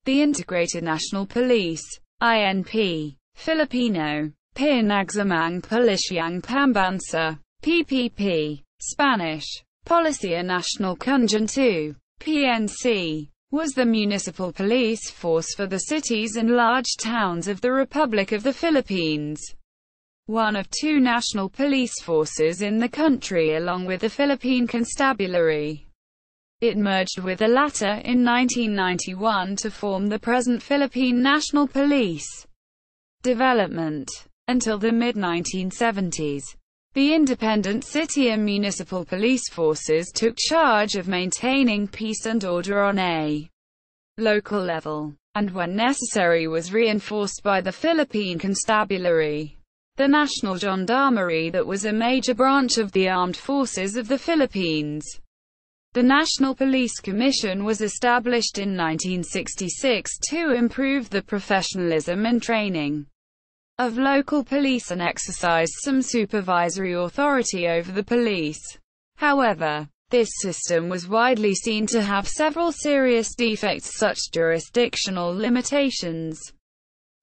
The Integrated National Police, INP, Filipino, Pinagsamang Pulisyáng Pambansà, PPP, Spanish, Policía Nacional Conjunto, PNC, was the municipal police force for the cities and large towns of the Republic of the Philippines. One of two national police forces in the country along with the Philippine Constabulary. It merged with the latter in 1991 to form the present Philippine National Police. Development. Until the mid-1970s, the independent city and municipal police forces took charge of maintaining peace and order on a local level, and when necessary was reinforced by the Philippine Constabulary, the national gendarmerie that was a major branch of the armed forces of the Philippines. The National Police Commission was established in 1966 to improve the professionalism and training of local police and exercise some supervisory authority over the police. However, this system was widely seen to have several serious defects such as jurisdictional limitations,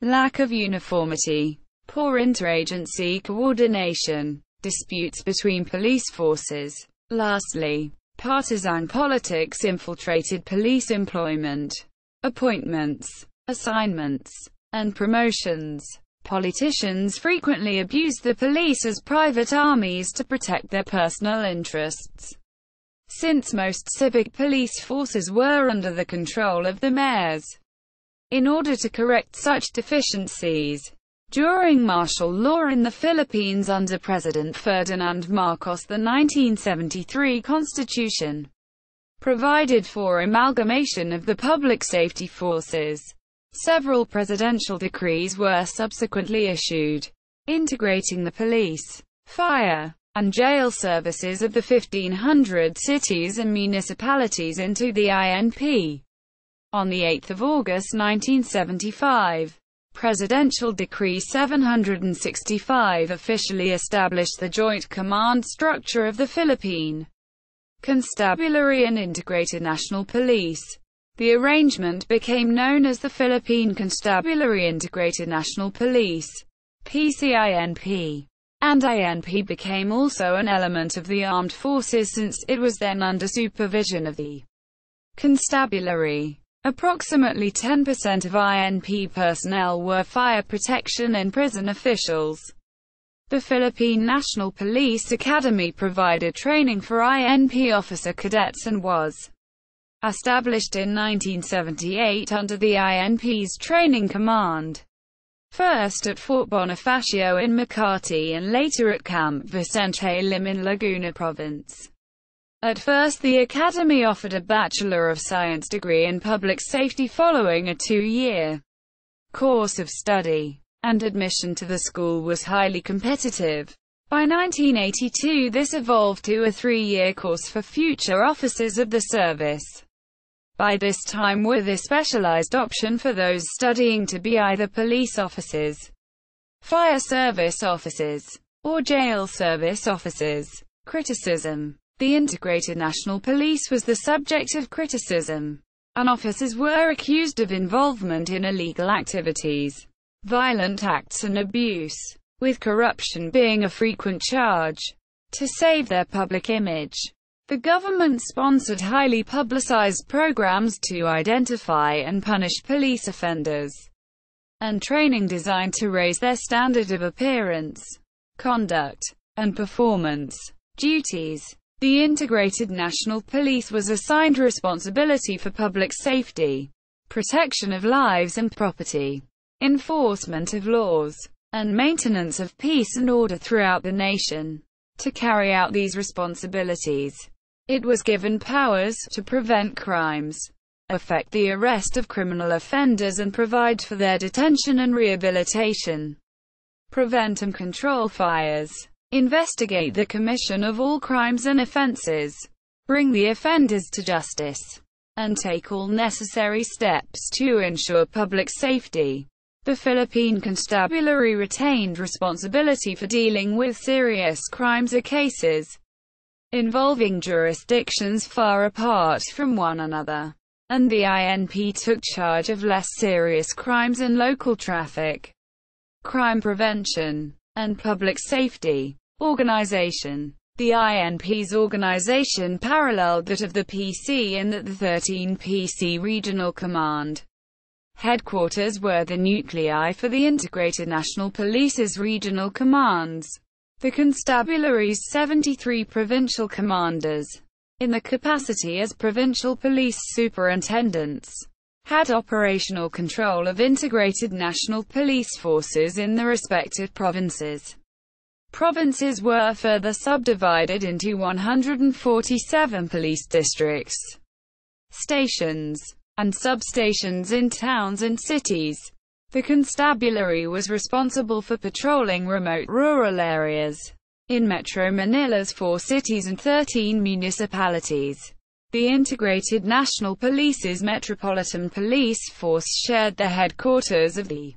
lack of uniformity, poor interagency coordination, disputes between police forces. Lastly, partisan politics infiltrated police employment, appointments, assignments, and promotions. Politicians frequently abused the police as private armies to protect their personal interests. Since most civic police forces were under the control of the mayors, in order to correct such deficiencies, during martial law in the Philippines under President Ferdinand Marcos, the 1973 Constitution provided for amalgamation of the public safety forces. Several presidential decrees were subsequently issued, integrating the police, fire, and jail services of the 1,500 cities and municipalities into the INP. On 8 August 1975, Presidential Decree 765 officially established the joint command structure of the Philippine Constabulary and Integrated National Police. The arrangement became known as the Philippine Constabulary Integrated National Police, PCINP, and INP became also an element of the armed forces since it was then under supervision of the Constabulary. Approximately 10% of INP personnel were fire protection and prison officials. The Philippine National Police Academy provided training for INP officer cadets and was established in 1978 under the INP's training command. First at Fort Bonifacio in Makati and later at Camp Vicente Lim in Laguna Province. At first the Academy offered a Bachelor of Science degree in Public Safety following a 2-year course of study, and admission to the school was highly competitive. By 1982 this evolved to a 3-year course for future officers of the service. By this time with a specialized option for those studying to be either police officers, fire service officers, or jail service officers. Criticism. The Integrated National Police was the subject of criticism, and officers were accused of involvement in illegal activities, violent acts and abuse, with corruption being a frequent charge. To save their public image, the government sponsored highly publicized programs to identify and punish police offenders, and training designed to raise their standard of appearance, conduct, and performance duties. The Integrated National Police was assigned responsibility for public safety, protection of lives and property, enforcement of laws, and maintenance of peace and order throughout the nation. To carry out these responsibilities, it was given powers to prevent crimes, effect the arrest of criminal offenders and provide for their detention and rehabilitation, prevent and control fires, investigate the commission of all crimes and offenses, bring the offenders to justice, and take all necessary steps to ensure public safety. The Philippine Constabulary retained responsibility for dealing with serious crimes or cases involving jurisdictions far apart from one another. and the INP took charge of less serious crimes and local traffic, crime prevention, and public safety. Organization. The INP's organization paralleled that of the PC in that the 13 PC Regional Command headquarters were the nuclei for the Integrated National Police's regional commands. The Constabulary's 73 provincial commanders, in the capacity as provincial police superintendents, had operational control of integrated national police forces in the respective provinces. Provinces were further subdivided into 147 police districts, stations, and substations in towns and cities. The Constabulary was responsible for patrolling remote rural areas in Metro Manila's 4 cities and 13 municipalities. The Integrated National Police's Metropolitan Police Force shared the headquarters of the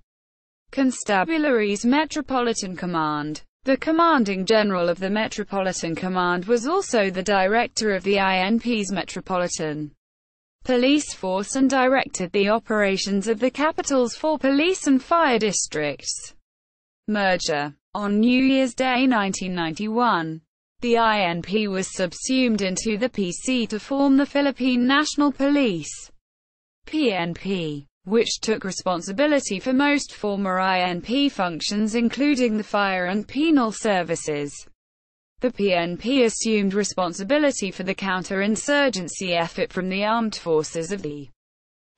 Constabulary's Metropolitan Command. The Commanding General of the Metropolitan Command was also the director of the INP's Metropolitan Police Force and directed the operations of the capital's 4 police and fire districts. Merger. On New Year's Day 1991, the INP was subsumed into the PC to form the Philippine National Police, PNP, which took responsibility for most former INP functions including the fire and penal services. The PNP assumed responsibility for the counter-insurgency effort from the armed forces of the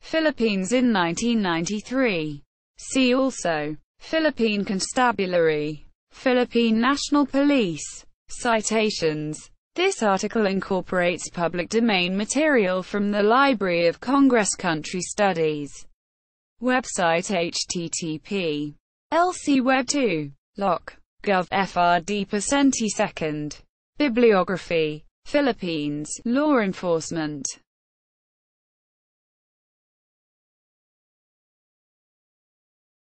Philippines in 1993. See also Philippine Constabulary, Philippine National Police. Citations. This article incorporates public domain material from the Library of Congress Country Studies website. http lcweb2 loc. Gov. FRD %2. Bibliography. Philippines. Law enforcement.